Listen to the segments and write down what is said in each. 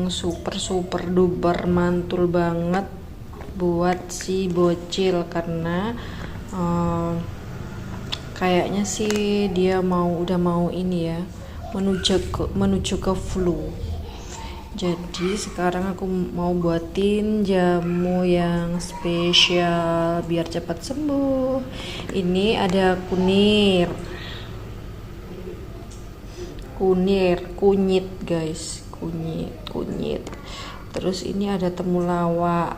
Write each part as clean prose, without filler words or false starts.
yang super duper mantul banget buat si bocil, karena kayaknya sih dia udah mau ini ya, menuju ke flu. Jadi sekarang aku mau buatin jamu yang spesial biar cepat sembuh. Ini ada kunyit guys, kunyit. Terus ini ada temulawak.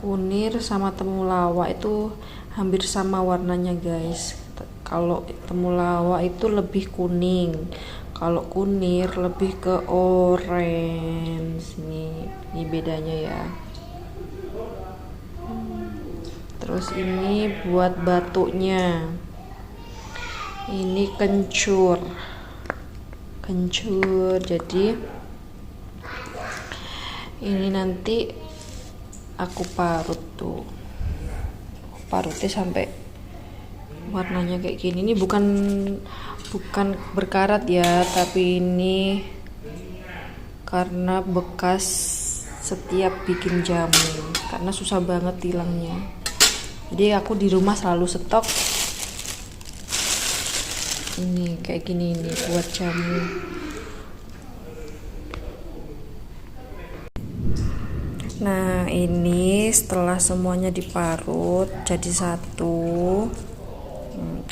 Kunir sama temulawak itu hampir sama warnanya guys. Kalau temulawak itu lebih kuning, kalau kunir lebih ke orange. Ini bedanya ya. Terus ini buat batuknya, ini kencur. Jadi ini nanti aku parutnya sampai warnanya kayak gini. Ini bukan berkarat ya, tapi ini karena bekas setiap bikin jamu, karena susah banget hilangnya. Jadi aku di rumah selalu stok ini kayak gini nih buat jamu. Nah, ini setelah semuanya diparut jadi satu,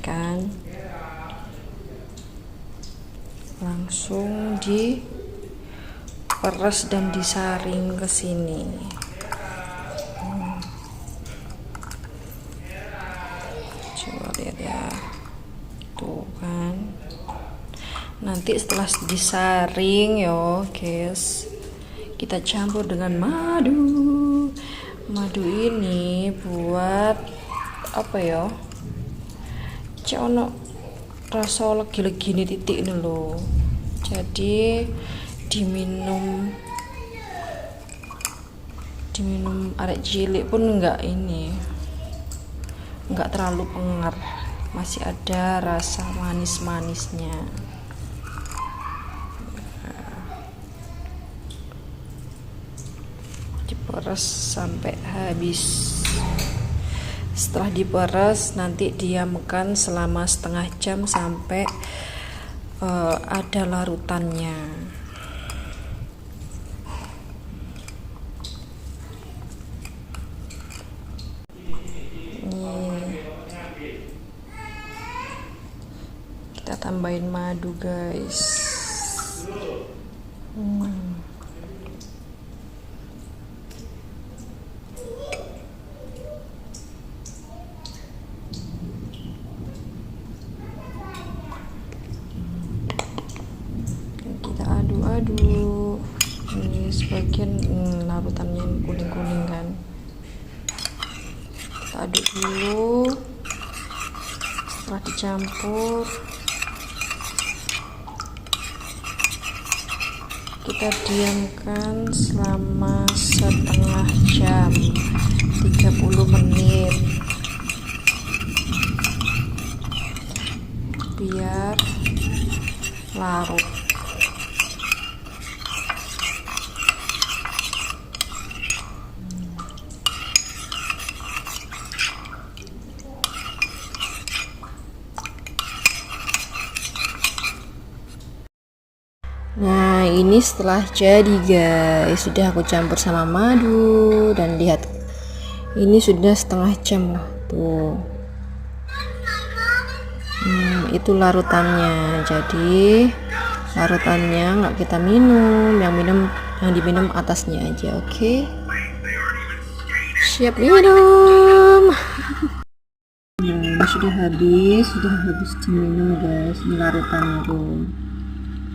kan langsung diperes dan disaring ke sini. Coba lihat ya, tuh kan. Nanti setelah disaring yo guys, kita campur dengan madu ini buat apa ya, ono rasa legi-legi nih titik ini loh. Jadi diminum arek cilik pun enggak terlalu pengar, masih ada rasa manis-manisnya. Diperes sampai habis. Setelah diperes nanti diamkan selama setengah jam sampai ada larutannya. Kita tambahin madu guys. Kita aduk-aduk. Ini sebagian larutannya kuning-kuning kan. Kita aduk dulu. Setelah dicampur, kita diamkan selama setengah jam, 30 menit, biar larut. Nah, ini setelah jadi guys, sudah aku campur sama madu dan lihat ini sudah setengah jam tuh. Itu larutannya. Jadi larutannya nggak kita minum, yang diminum atasnya aja. Oke, siap minum. Nah, ini sudah habis diminum guys. Ini larutannya tuh.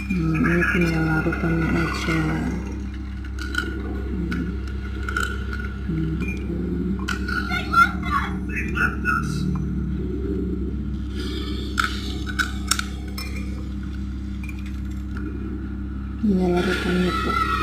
Ini tinggal larutannya aja. Ini larutannya tuh.